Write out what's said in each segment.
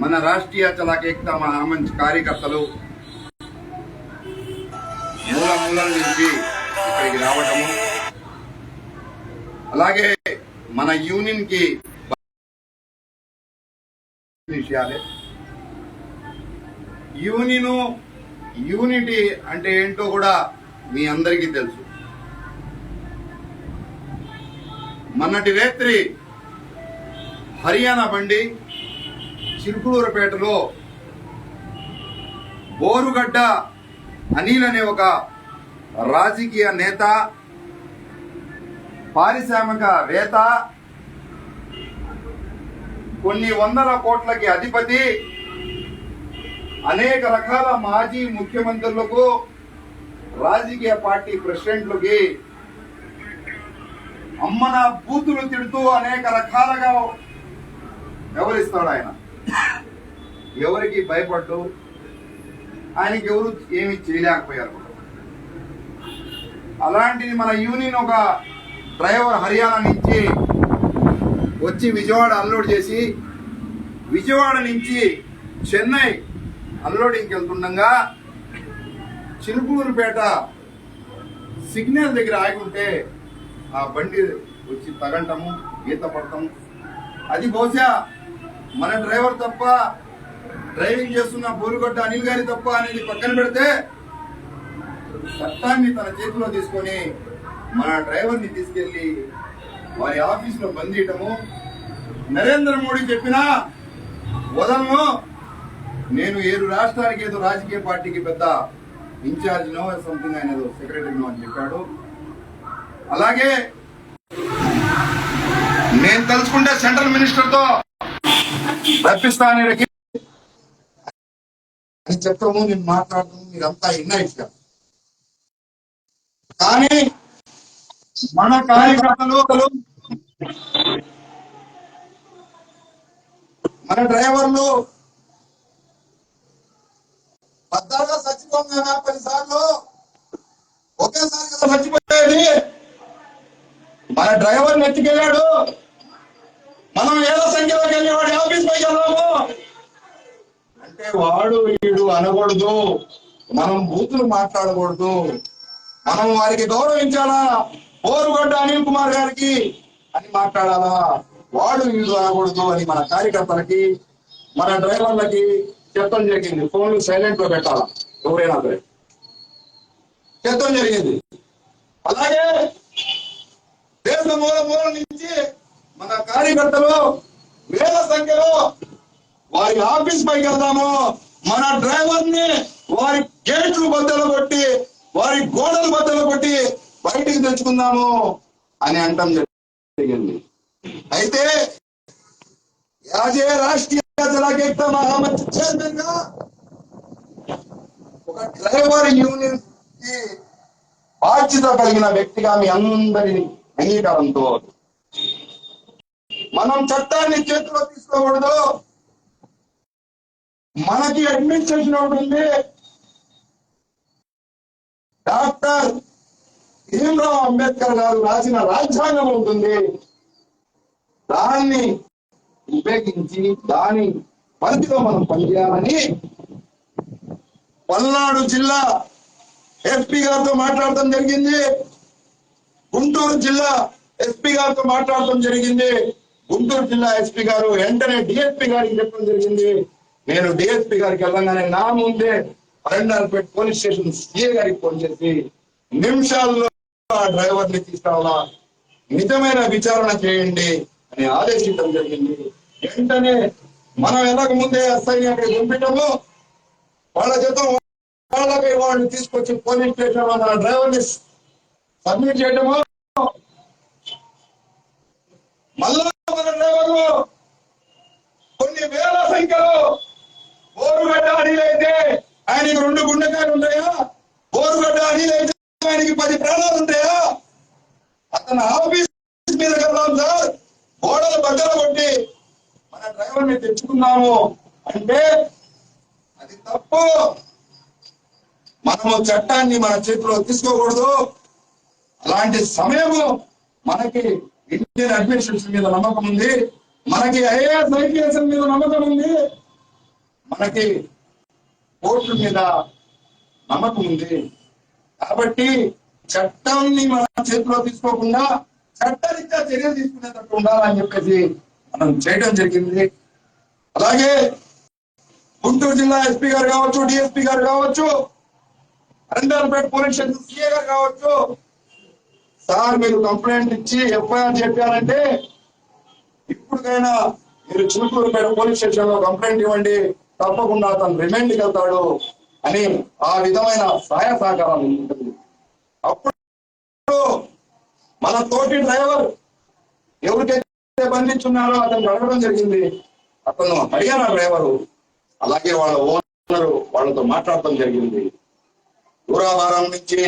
మన రాష్ట్రీయ చలాకేక్తా మహామంచ్ కార్యకర్తలు మూల మూలల నుంచి ఇక్కడికి రావటము, అలాగే మన యూనియన్ కి విషయాలే. యూనిటీ అంటే ఏంటో కూడా మీ అందరికీ తెలుసు. మొన్నటి రాత్రి హర్యానా బండి చిరుకులూరుపేటలో బోరుగడ్డ అనిల్ అనే ఒక రాజకీయ నేత, పారిశ్రామికవేత్త, కొన్ని వందల కోట్లకి అధిపతి, అనేక రకాల మాజీ ముఖ్యమంత్రులకు, రాజకీయ పార్టీ ప్రెసిడెంట్లకి అమ్మన బూతులు తిడుతూ అనేక రకాలుగా వ్యవహరిస్తాడు. ఆయన ఎవరికి భయపడ్డు, ఆయనకి ఎవరు ఏమి చేయలేకపోయారు. అలాంటిది మన యూనియన్ ఒక డ్రైవర్ హర్యానా నుంచి వచ్చి విజయవాడ అన్లోడ్ చేసి, విజయవాడ నుంచి చెన్నై అన్లోడింగ్కి వెళ్తుండగా చిలుకూరుపేట సిగ్నల్ దగ్గర ఆగుంటే ఆ బండి వచ్చి తగంటము, ఈత పడటము. అది బహుశా మన డ్రైవర్ తప్ప, డ్రైవింగ్ చేస్తున్న బోరుగడ్డ అనిల్ గారి తప్ప అనేది పక్కన పెడితే, చట్టాన్ని తన చేతిలో తీసుకొని మన డ్రైవర్ ని తీసుకెళ్లి వారి ఆఫీసులో బంధించటము. నరేంద్ర మోడీ చెప్పినా వదలను, నేను 7 రాష్ట్రాలకి ఏదో రాజకీయ పార్టీకి పెద్ద ఇన్ఛార్జినో సంథింగ్ ఆయన సెక్రటరీనో అని చెప్పాడు. అలాగే నేను తెలుసుకుంటే సెంట్రల్ మినిస్టర్ తో రప్పిస్తానని చెప్పము, నేను మాట్లాడతాను, మీరంతా ఇన్నైట్గా. కానీ మన కార్యకర్తలు, మన డ్రైవర్లు భద్రంగా చచ్చిపోగా 50 సార్లు ఒకేసారి కదా చచ్చిపోయేది. మన డ్రైవర్ ఎత్తుకెళ్ళాడు, మనం ఏదో సంఖ్యలోకి వెళ్ళి వాడి ఆఫీస్ పైకి వెళ్దాము అంటే వాడు వీడు అనకూడదు, మనం బూతులు మాట్లాడకూడదు, మనం వారికి గౌరవించాలా. బోరుగడ్డ అనిల్ కుమార్ గారికి అని మాట్లాడాలా, వాడు వీడు అనకూడదు అని మన కార్యకర్తలకి, మన డ్రైవర్లకి చెప్పడం జరిగింది. ఫోన్లు సైలెంట్ లో పెట్టాలా, ఎవరైనా సరే చెప్పడం జరిగింది. అలాగే దేశ మూల మూల నుంచి మన కార్యకర్తలు వేల సంఖ్యలో వారి ఆఫీస్ పైకి వెళ్దాము, మన డ్రైవర్ ని వారి గేట్లు బద్దలు కొట్టి, వారి గోడలు బద్దలు కొట్టి బయటికి తెచ్చుకుందాము అని అంటం జరిగింది. అయితే యాజే రాష్ట్రీయ చలాకేక్తా మహామంచ్ చైర్మన్ గా ఒక డ్రైవర్ యూనియన్ కి బాధ్యత కలిగిన వ్యక్తిగా మీ అందరి అంగీకారంతో మనం చట్టాన్ని చేతిలో తీసుకోకూడదు. మనకి అడ్మినిస్ట్రేషన్ ఒకటి ఉంది, డాక్టర్ భీమ్రావ్ అంబేద్కర్ గారు రాసిన రాజ్యాంగం ఉంటుంది. దాన్ని ఉపయోగించి దాని పరిధిలో మనం పనిచేయాలని పల్నాడు జిల్లా ఎస్పీ గారితో మాట్లాడటం జరిగింది, గుంటూరు జిల్లా ఎస్పీ గారితో మాట్లాడటం జరిగింది. గుంటూరు జిల్లా ఎస్పీ గారు వెంటనే డిఎస్పీ గారికి చెప్పడం జరిగింది. నేను డిఎస్పీ గారికి వెళ్ళగానే నా ముందే అరండాల్పేట పోలీస్ స్టేషన్ సిఏ గారికి ఫోన్ చేసి నిమిషాల్లో ఆ డ్రైవర్ ని తీసుకురావాలా, నిజమైన విచారణ చేయండి అని ఆదేశించడం జరిగింది. వెంటనే మనం ఎలాగ ముందే ఎస్ఐని అక్కడికి పంపించము, వాళ్ళ జీతం వాళ్ళకి వాళ్ళని తీసుకొచ్చి పోలీస్ స్టేషన్ లో మన డ్రైవర్ ని సబ్మిట్ చేయడము. మళ్ళా మన డ్రైవర్లు కొన్ని వేల సంఖ్యలో బోరుగడ్డ అనిల్ అయితే ఆయనకి 2 గుండెకాయలు ఉంటాయా, బోరుగడ్డ అనిల్ అయితే ఆయనకి 10 ప్రాణాలు ఉంటాయా? అతను ఆఫీస్ మీద వెళ్దాం సార్, గోడలు బద్దలు కొట్టి మన డ్రైవర్ ని తెచ్చుకున్నాము అంటే అది తప్పు. మనము చట్టాన్ని మన చేతిలో తీసుకోకూడదు. అలాంటి సమయము మనకి ఇండియన్ అడ్మినిస్ట్రేషన్ మీద నమ్మకం ఉంది, మనకి ఐఏఎస్ ఐపీఎస్ మీద నమ్మకం ఉంది, మనకి కోర్టుల మీద నమ్మకం ఉంది కాబట్టి చట్టాన్ని మన చేతిలో తీసుకోకుండా చట్టరీత్యా చర్యలు తీసుకునేటట్టు ఉండాలని చెప్పేసి మనం చేయడం జరిగింది. అలాగే గుంటూరు జిల్లా ఎస్పీ గారు కావచ్చు, డిఎస్పీ గారు కావచ్చు, అరండల్పేట పోలీస్ స్టేషన్ సిఏ గారు కావచ్చు, సార్ మీరు కంప్లైంట్ ఇచ్చి ఎఫ్ఐఆర్ చెప్పారంటే ఇప్పటికైనా మీరు చిలుకూరుపేట పోలీస్ స్టేషన్ లో కంప్లైంట్ ఇవ్వండి, తప్పకుండా అతను రిమాండ్కి వెళ్తాడు అని ఆ విధమైన సహాయ సహకారాలు ఉంటుంది. అప్పుడు మన తోటి డ్రైవర్ ఎవరికైతే బంధించున్నారో అతను అడగడం జరిగింది. అతను హర్యానా డ్రైవరు, అలాగే వాళ్ళ ఓనరు వాళ్ళతో మాట్లాడటం జరిగింది. దూరాభారం నుంచి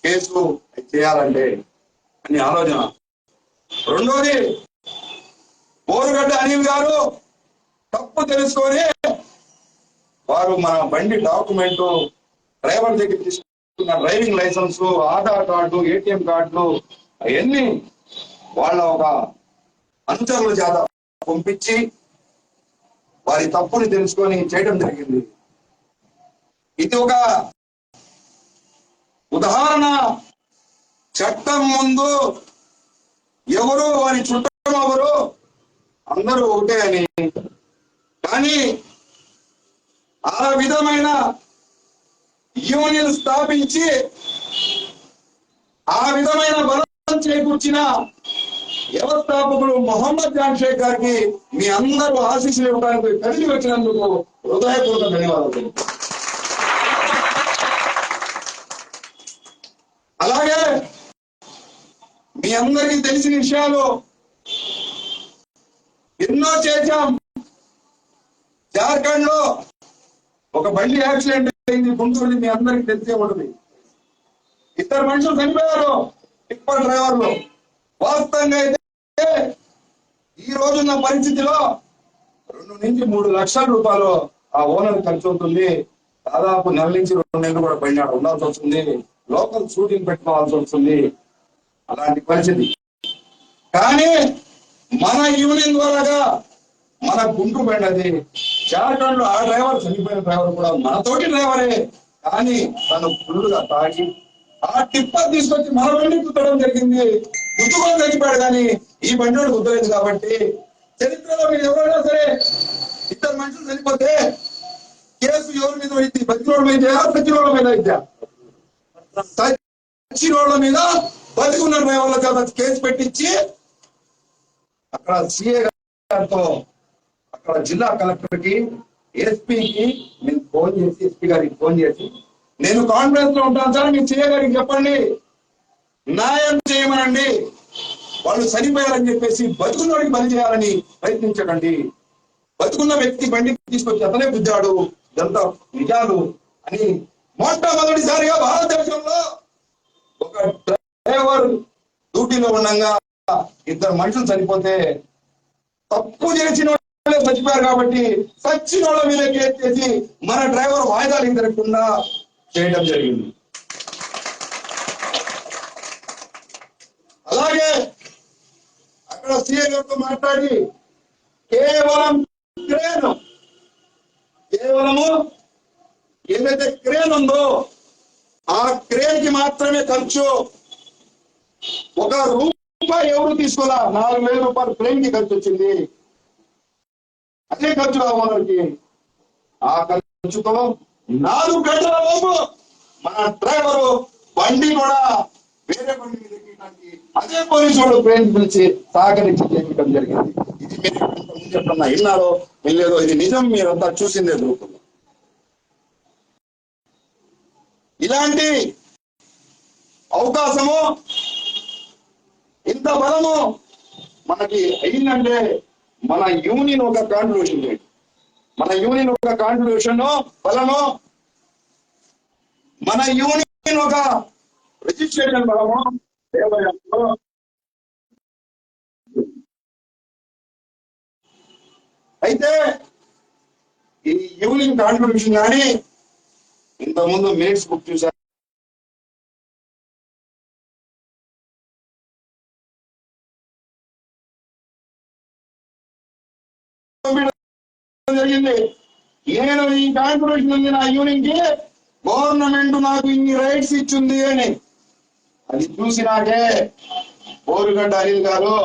కేసు చేయాలంటే అని ఆలోచన. రెండోది, బోరుగడ్డ అనిల్ గారు తప్పు తెలుసుకొని వారు మన బండి డాక్యుమెంట్, డ్రైవర్ దగ్గర తీసుకున్న driving license, Aadhaar card, ATM కార్డులు అవన్నీ వాళ్ళ ఒక అనుచరుల చేత పంపించి వారి తప్పుని తెలుసుకొని చేయడం జరిగింది. ఇది ఒక ఉదాహరణ. చట్టం ముందు ఎవరు వారి చుట్టం ఎవరు అందరూ ఒకటే అని. కానీ ఆ విధమైన యూనియన్ స్థాపించి ఆ విధమైన బలం చేకూర్చిన వ్యవస్థాపకుడు మొహమ్మద్ జాన్ షేక్ గారికి మీ అందరూ ఆశీస్సులు ఇవ్వడానికి కలిసి వచ్చినందుకు హృదయపూర్వక ధన్యవాదాలు. అలాగే మీ అందరికీ తెలిసిన విషయాలు ఎన్నో చేశాం. జార్ఖండ్ లో ఒక బండి యాక్సిడెంట్ అయింది గుంటూరు, మీ అందరికి తెలిసే ఉంటుంది. ఇద్దరు మనుషులు చనిపోయారు, టిప్పర్ డ్రైవర్లు. వాస్తవంగా అయితే ఈ రోజున్న పరిస్థితిలో 2 నుంచి 3 లక్షల రూపాయలు ఆ ఓనర్ ఖర్చు అవుతుంది. దాదాపు నెల నుంచి 2 నెలలు కూడా పైన ఉండాల్సి వస్తుంది. లోకల్ షూటింగ్ పెట్టుకోవాల్సి వస్తుంది. అలాంటి పరిస్థితి. కానీ మన యూనియన్ ద్వారాగా మన గుంటూరు బండి అది జార్ఖండ్ లో ఆ డ్రైవర్, చనిపోయిన డ్రైవర్ కూడా మనతోటి డ్రైవరే, కానీ తను ఫుల్గా తాగి ఆ టిప్పర్ తీసుకొచ్చి మన బండి గుద్దడం జరిగింది. గుద్దుకొని చనిపోయాడు, కానీ ఈ బండి వాడు గుద్దలేదు. కాబట్టి చరిత్రలో మీరు ఎవరైనా సరే ఇద్దరు మనుషులు చనిపోతే కేసు ఎవరి మీద అయితే బతికినోళ్ళ మీద, సచ్చినోళ్ళ మీద అయితే సచ్చినోళ్ళ మీద బతికున్న డ్రైవర్ల చేత కేసు పెట్టించి అక్కడ సిఏ గారితో, అక్కడ జిల్లా కలెక్టర్ కి, ఎస్పీకి నేను ఫోన్ చేసి, ఎస్పీ గారికి ఫోన్ చేసి, నేను కాన్ఫరెన్స్ లో ఉంటాను సార్, మీ సిఏ గారికి చెప్పండి, న్యాయం చేయమనండి, వాళ్ళు చనిపోయారని చెప్పేసి బతుకున్నోడికి బలి చేయాలని ప్రయత్నించకండి. బతుకున్న వ్యక్తి బండికి తీసుకొచ్చి అతనే గుద్దాడు, ఇదంతా నిజాలు అని మొట్టమొదటిసారిగా భారతదేశంలో ఒక డ్రైవర్ డ్యూటీలో ఉండగా ఇద్దరు మనుషులు చనిపోతే తప్పు చేసిన వాళ్ళే చచ్చిపోయారు కాబట్టి సచ్చిన వాళ్ళ మీద కేసు చేసి మన డ్రైవర్ వాయిదాలు జరగకుండా చేయడం జరిగింది. అలాగే అక్కడ సీఏ గారితో మాట్లాడి కేవలము ఏదైతే క్రేన్ ఉందో ఆ క్రేన్ కి మాత్రమే ఖర్చు. 1 రూపాయి ఎవరు తీసుకోవాలా, 4,000 రూపాయలు క్రేన్ కి ఖర్చు వచ్చింది. అదే ఖర్చు ఓనర్కి. ఆ ఖర్చుతో 4 గంటల లోపు మన డ్రైవరు బండి కూడా వేరే బండి మీద ఎక్కడానికి అదే పోలీసు వాళ్ళు క్రేన్ పిలిచి సహకరించి చేయించడం జరిగింది. ఇది మీరు ఎప్పుడన్నా విన్నారో వెళ్ళేదో, ఇది నిజం, మీరంతా చూసిందే దొరుకుతుంది. ఇలాంటి అవకాశము, ఇంత బలము మనకి అయిందంటే మన యూనియన్ ఒక కాంట్రిబ్యూషన్, మన యూనియన్ ఒక కాంట్రిబ్యూషన్ బలము, మన యూనియన్ ఒక రిజిస్ట్రేషన్ బలము. అయితే ఈ యూనియన్ కాంట్రిబ్యూషన్ కానీ ఇంతకుముందు మినిట్స్ బుక్ చూసారు, జరిగింది. నేను ఈ కాన్ఫిడెన్స్ ఉంది నా యూనియన్ కి, గవర్నమెంట్ నాకు ఇన్ని రైట్స్ ఇచ్చింది అని. అది చూసినాకే బోరుగడ్డ అనిల్ గారు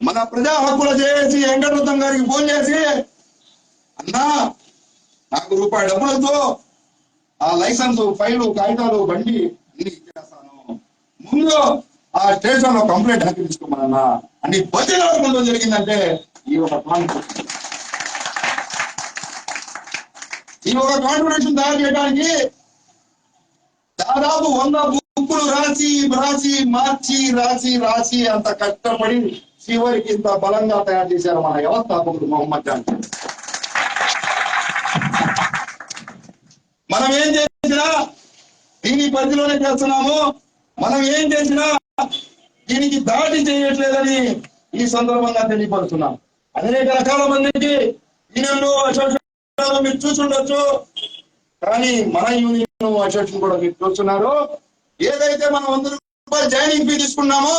మన ప్రజా హక్కుల చేసి వెంకటరత్నం గారికి ఫోన్ చేసి, అన్నా నాకు రూపాయి డబ్బులతో ఆ లైసెన్స్ ఫైలు కాగితాలు బండి అన్ని ఇచ్చేస్తాను, ముందు ఆ స్టేషన్ లో కంప్లైంట్ హక్కు తీసుకోమన్నా అని బతిలాడుకుంటూ జరిగిందంటే ఈ ఒక కాన్ఫిడెన్స్ తయారు చేయడానికి దాదాపు 100 బుక్కులు రాసి మార్చి అంత కష్టపడి చివరికి ఇంత బలంగా తయారు చేశారు మన వ్యవస్థాపకుడు మొహమ్మద్ జాన్. మనం ఏం చేసినా దీని పరిధిలోనే చేస్తున్నాము, మనం ఏం చేసినా దీనికి దాడి చేయట్లేదని ఈ సందర్భంగా తెలియపరుస్తున్నాం. అనేక రకాల మందికి యూనియన్లు అసోసియేషన్లు మీరు చూసుండొచ్చు, కానీ మన యూనియన్ అసోసియేషన్ కూడా మీరు చూస్తున్నారు. ఏదైతే మనం 100 రూపాయలు జాయినింగ్ ఫీ తీసుకున్నామో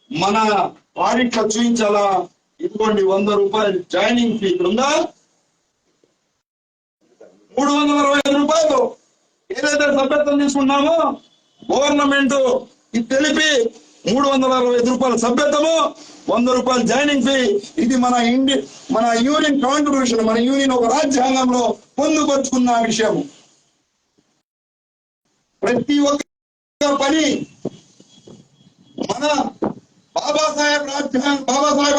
మన ఆడిట్లో చూపించాలా. ఇదిగోండి 100 రూపాయలు జాయినింగ్ ఫీ ఉందా, 325 రూపాయలు ఏదైతే సభ్యత్వం తీసుకున్నామో గవర్నమెంట్ ఇది తెలిపి 365 రూపాయల సభ్యత్వము, 100 రూపాయలు జాయినింగ్ ఫీ. ఇది మన యూనియన్ కాంట్రిబ్యూషన్, మన యూనియన్ ఒక రాజ్యాంగంలో పొందుపరుచుకున్న విషయం. ప్రతి ఒక్క పని మన బాబాసాహెబ్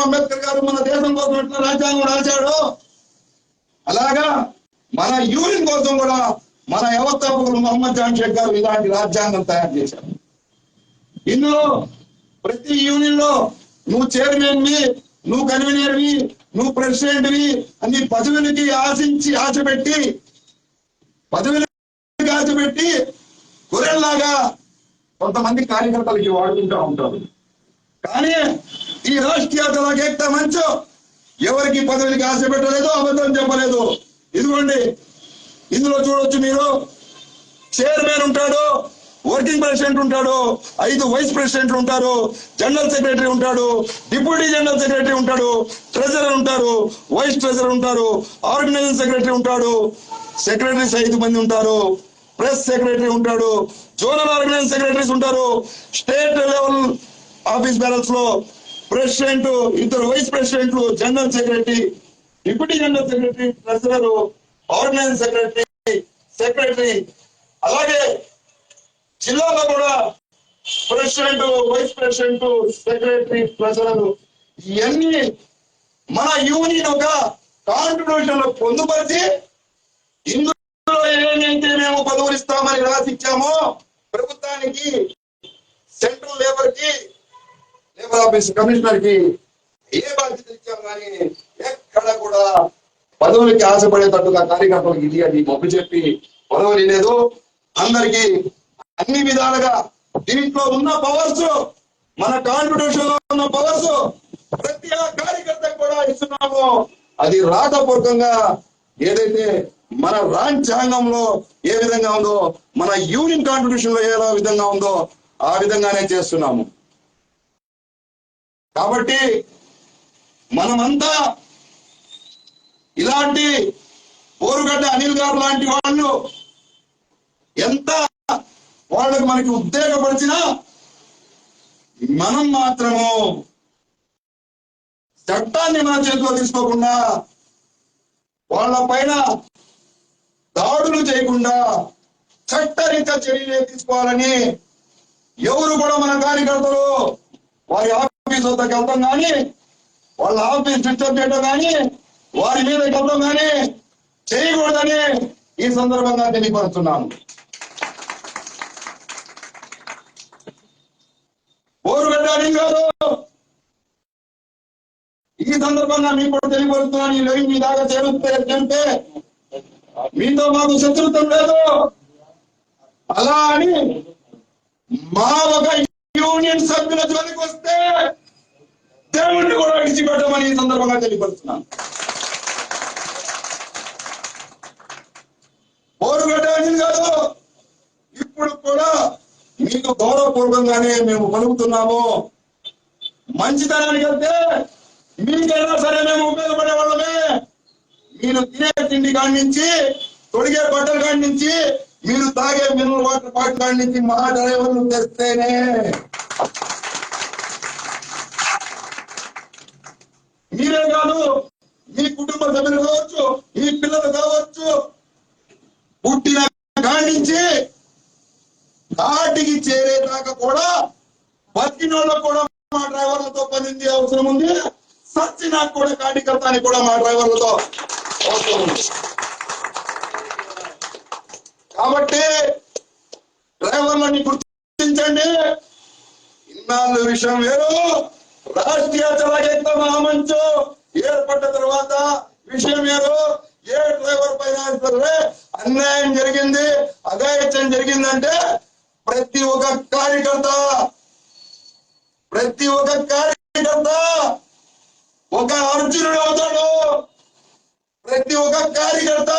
అంబేద్కర్ గారు మన దేశం కోసం ఎట్లా రాజ్యాంగం రాశాడో అలాగా మన యూనియన్ కోసం కూడా మన వ్యవస్థాపకులు మొహమ్మద్ జాన్ షేక్ గారు ఇలాంటి రాజ్యాంగం తయారు చేశారు. ఇందులో ప్రతి యూనియన్ లో నువ్వు చైర్మన్వి, నువ్వు కన్వీనర్వి, నువ్వు ప్రెసిడెంట్వి అన్ని పదవులకి ఆశపెట్టి గొర్రెల్లాగా కొంతమంది కార్యకర్తలకి వాడుకుంటూ ఉంటారు. కానీ ఈ రాష్ట్రీయ ఏకతా మంచు ఎవరికి పదవికి ఆశ పెట్టలేదు, అబద్ధం చెప్పలేదు. ఇదిగోండి ఇందులో చూడొచ్చు మీరు, చైర్మన్ ఉంటాడు, వర్కింగ్ ప్రెసిడెంట్ ఉంటాడు, 5 వైస్ ప్రెసిడెంట్లు ఉంటారు, జనరల్ సెక్రటరీ ఉంటాడు, డిప్యూటీ జనరల్ సెక్రటరీ ఉంటాడు, ట్రెజరర్ ఉంటారు, వైస్ ట్రెజరర్ ఉంటారు, ఆర్గనైజింగ్ సెక్రటరీ ఉంటాడు, సెక్రటరీస్ 5 మంది ఉంటారు, ప్రెస్ సెక్రటరీ ఉంటాడు, జోనల్ ఆర్గనైజింగ్ సెక్రటరీస్ ఉంటారు, స్టేట్ లెవెల్ ఆఫీస్ బ్యాలెన్స్ లో ప్రెసిడెంట్, 2 వైస్ ప్రెసిడెంట్లు, general secretary, deputy general secretary, treasurer, organising secretary, అలాగే జిల్లాలో కూడా president, vice president, secretary, treasurer, ఇవన్నీ మన యూనియన్ ఒక కాంట్రిబ్యూషన్ లో పొందుపరిచి ఇందులో ఏమైతే మేము పదవులు ఇస్తామని రాసిచ్చామో ప్రభుత్వానికి, సెంట్రల్ లేబర్ ఆఫీస్ కమిషనర్ కి ఏ బాధ్యత ఇచ్చాం కానీ ఎక్కడ కూడా పదవులకి ఆశపడేటట్టుగా కార్యకర్తలకు ఇది అది మొగ్గు చెప్పి పదవులు లేదు. అందరికి అన్ని విధాలుగా దీంట్లో ఉన్న పవర్స్, మన కాన్స్టిట్యూషన్ లో ఉన్న పవర్స్ ప్రతి కార్యకర్తకు కూడా ఇస్తున్నాము. అది రాతపూర్వకంగా ఏదైతే మన రాజ్యాంగంలో ఏ విధంగా ఉందో, మన యూనియన్ కాన్స్టిట్యూషన్ లో ఏ విధంగా ఉందో ఆ విధంగానే చేస్తున్నాము. కాబట్టి మనమంతా ఇలాంటి బోరుగడ్డ అనిల్ గారు లాంటి వాళ్ళు ఎంత వాళ్ళకి మనకి ఉద్వేగపరిచినా మనం మాత్రము చట్టాన్ని మన చేతిలో తీసుకోకుండా, వాళ్ళ పైన దాడులు చేయకుండా చట్టరీత్యా చర్యలు తీసుకోవాలని ఎవరు కూడా మన కార్యకర్తలు వారి ఆఫీస్ వద్దకు వెళ్తాం కానీ, వాళ్ళ ఆఫీస్ డిస్టర్బ్ చేయడం కానీ, వారి మీద వెళ్ళడం కానీ చేయకూడదని ఈ సందర్భంగా తెలియపరుస్తున్నాను. బోరుగడ్డ అనిల్ గారు ఈ సందర్భంగా మీకు కూడా తెలియపరుస్తున్నాను. ఈ లైవ్ మీ దాకా చేరుతుంటే మీతో మాకు శత్రుత్వం లేదు. అలా అని మా ఒక యూనియన్ సభ్యుల జోలికి వస్తే దేవుణ్ణి కూడా విడిచిపెట్టమని ఈ సందర్భంగా తెలియపరుస్తున్నాను. బోరుగడ్డ అనిల్ గారు ఇప్పుడు కూడా మీకు గౌరవపూర్వకంగానే మేము పలుకుతున్నాము. మంచితనానికి వెళ్తే మీకైనా సరే మేము ఉపయోగపడే వాళ్ళమే. మీరు తినే తిండి కాడి నుంచి, తొడిగే బట్టల కాడి నుంచి, మీరు తాగే మినరల్ వాటర్ బాటిల్ కాడి నుంచి మా డ్రైవర్లు తెస్తేనే మీరే కాదు, మీ కుటుంబ సభ్యులు కావచ్చు, మీ పిల్లలు కావచ్చు, పుట్టిన కాడి నుంచి కాటికి చేరేదాకా కూడా బతికినోళ్ళకు కూడా మా డ్రైవర్లతో పని అవసరం ఉంది. సచ్చినాకు కూడా కాటికర్తానికి కూడా మా డ్రైవర్లతో అవసరం ఉంది. కాబట్టి డ్రైవర్లని గుర్తించండి. ఇన్నాళ్ళు విషయం వేరు, రాష్ట్రీయ జలగేత మహామంచు ఏర్పడ్డ తర్వాత విషయం వేరు. ఏ డ్రైవర్ పైన సరే అన్యాయం జరిగింది, అఘాయిత్యం జరిగిందంటే ప్రతి ఒక్క కార్యకర్త ఒక అర్జునుడు అవుతాడు. ప్రతి ఒక్క కార్యకర్త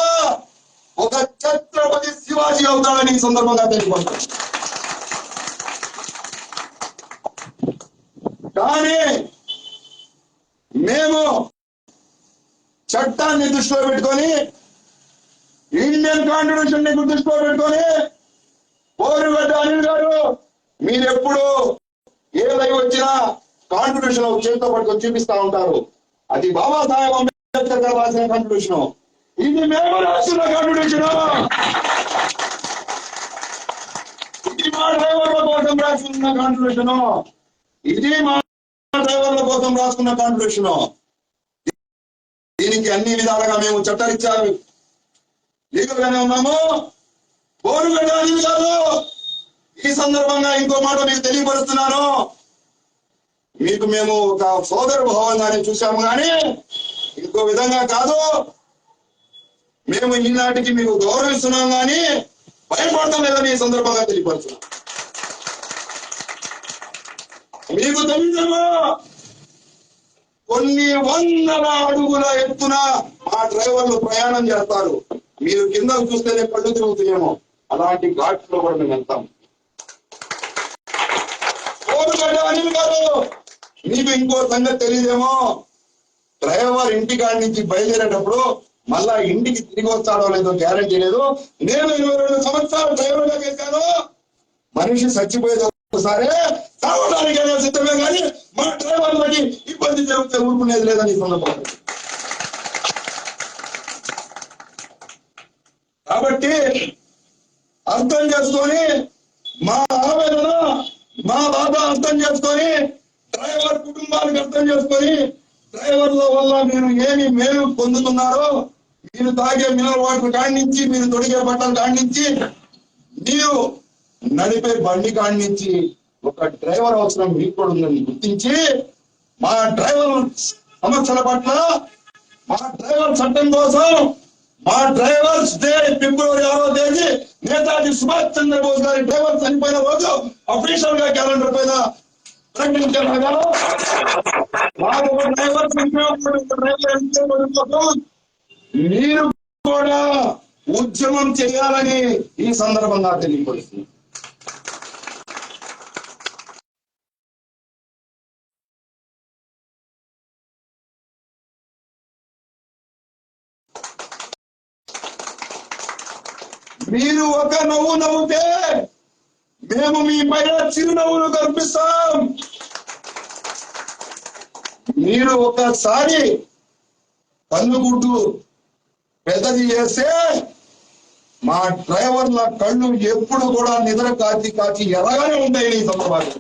ఒక ఛత్రపతి శివాజీ అవుతాడని ఈ సందర్భంగా తెలియపడతాడు. కానీ మేము చట్టాన్ని దృష్టిలో పెట్టుకొని, ఇండియన్ కాన్స్టిట్యూషన్ ని దృష్టిలో పెట్టుకొని, పోరుగడ్డ అనిల్ గారు మీరెప్పుడు ఏ లైవ్ వచ్చినా కాన్స్టిట్యూషన్ చేతితో పట్టుకొని చూపిస్తా ఉంటారు. అది బాబాసాహెబ్ అంబేద్కర్ గారు రాసిన కాన్స్టిట్యూషన్. ఇది మేము రాసిన కాన్స్టిట్యూషన్. ఇది మా డ్రైవర్ల కోసం రాసుకున్న కాన్స్టిట్యూషన్. ఇది మా డ్రైవర్ల కోసం రాసుకున్న కాన్స్టిట్యూషన్. దీనికి అన్ని విధాలుగా మేము చట్టరీత్యా లీగల్ గానే ఉన్నాము. పోరుగడ్డ అనిల్ గారు ఈ సందర్భంగా ఇంకో మాట మీకు తెలియపరుస్తున్నాను. మీకు మేము ఒక సోదర భావంగానే చూసాము, కానీ ఇంకో విధంగా కాదు. మేము ఈనాటికి మీకు గౌరవిస్తున్నాం, కానీ భయపడతాం లేదని ఈ సందర్భంగా తెలియపరుస్తున్నాం. మీకు తెలుసా, కొన్ని వందల అడుగుల ఎత్తున మా డ్రైవర్లు ప్రయాణం చేస్తారు. మీరు కింద చూస్తేనే కళ్ళు తిరుగుతున్నామో అలాంటి ఘాట్ లో కూడా మేము వెళ్తాం. అనిల్ గారు మీకు ఇంకో సంగతి తెలియదేమో, డ్రైవర్ ఇంటికాడి నుంచి బయలుదేరేటప్పుడు మళ్ళా ఇంటికి తిరిగి వస్తాడో లేదో గ్యారంటీ లేదు. నేను 22 సంవత్సరాలు డ్రైవర్ గా చేశాను. మనిషి చచ్చిపోయేది ఒకసారి, చావడానికైనా సిద్ధమే, కానీ మా డ్రైవర్లకి ఇబ్బంది జరిగితే ఊరుకునేది లేదని సందర్భం. కాబట్టి అర్థం చేసుకొని, మా ఆవేదన, మా బాధ అర్థం చేసుకొని, డ్రైవర్ కుటుంబానికి అర్థం చేసుకొని, డ్రైవర్ల వల్ల మీరు ఏమి మేలు పొందుతున్నారో, మీరు తాగే మినరల్ వాటర్ కాడి నుంచి, మీరు తొడిగే బట్టల కాడి నుంచి, మీరు నడిపే బండి కాడి నుంచి ఒక డ్రైవర్ అవసరం మీకు కూడా ఉందని గుర్తించి, మా డ్రైవర్ సమస్యల పట్ల, మా డ్రైవర్ చట్టం కోసం, మా డ్రైవర్స్ డే ఫిబ్రవరి 6వ తేదీ నేతాజీ సుభాష్ చంద్రబోస్ గారి డ్రైవర్ చనిపోయిన రోజు అఫీషియల్ గా క్యాలెండర్ పైన ప్రకటించారు. మీరు కూడా ఉద్యమం చేయాలని ఈ సందర్భంగా తెలియపరుస్తుంది. మీరు ఒక నవ్వు నవ్వుతే మేము మీ పైన చిరునవ్వులు కల్పిస్తాం. మీరు ఒకసారి కన్నుగుడ్డు పెద్దది చేస్తే మా డ్రైవర్ల కళ్ళు ఎప్పుడు కూడా నిద్ర కాచి కాచి ఎలాగానే ఉంటాయి. ఈ సందర్భాలు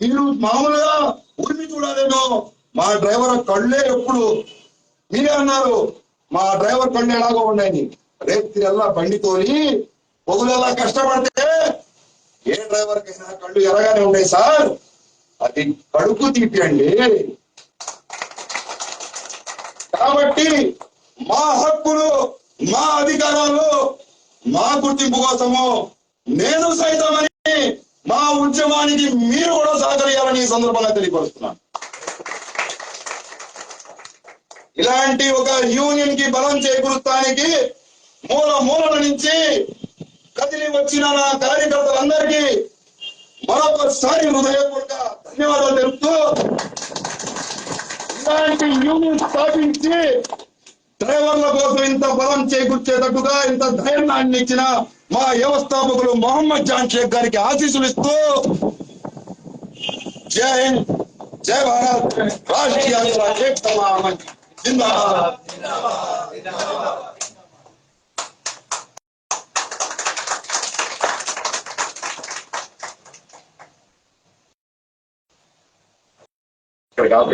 మీరు మామూలుగా ఉరిమి చూడాలేమో, మా డ్రైవర్ కళ్ళే ఎప్పుడు, మీరే అన్నారు మా డ్రైవర్ కళ్ళు ఎలాగో ఉన్నాయి. రేత్రిల్లా బండితోని పొగులెల్లా కష్టపడితే ఏ డ్రైవర్ కైనా కళ్ళు ఎలాగానే ఉన్నాయి సార్. అది కడుపు తీపి అండి. కాబట్టి మా హక్కులు, మా అధికారాలు, మా గుర్తింపు కోసము నేను సైతమని మా ఉద్యమానికి మీరు కూడా సహకరించాలని ఈ సందర్భంగా తెలియపరుస్తున్నాను. ఇలాంటి ఒక యూనియన్ కి బలం చేకూర్చడానికి మూల నుంచి కదిలి వచ్చిన నా కార్యకర్తలందరికీ మరొకసారి హృదయపూర్వక ధన్యవాదాలు తెలుపుతూ ఇలాంటి యూనియన్ స్థాపించి డ్రైవర్ల కోసం ఇంత బలం చేకూర్చేటట్టుగా ఇంత ధైర్యాన్ని ఇచ్చిన మా వ్యవస్థాపకులు మొహమ్మద్ జాన్ షేక్ గారికి ఆశీస్సులు ఇస్తూ జై హింద్, జై భారత్, రాష్ట్రీయ జిందాబాద్. ఇక్కడ కాదు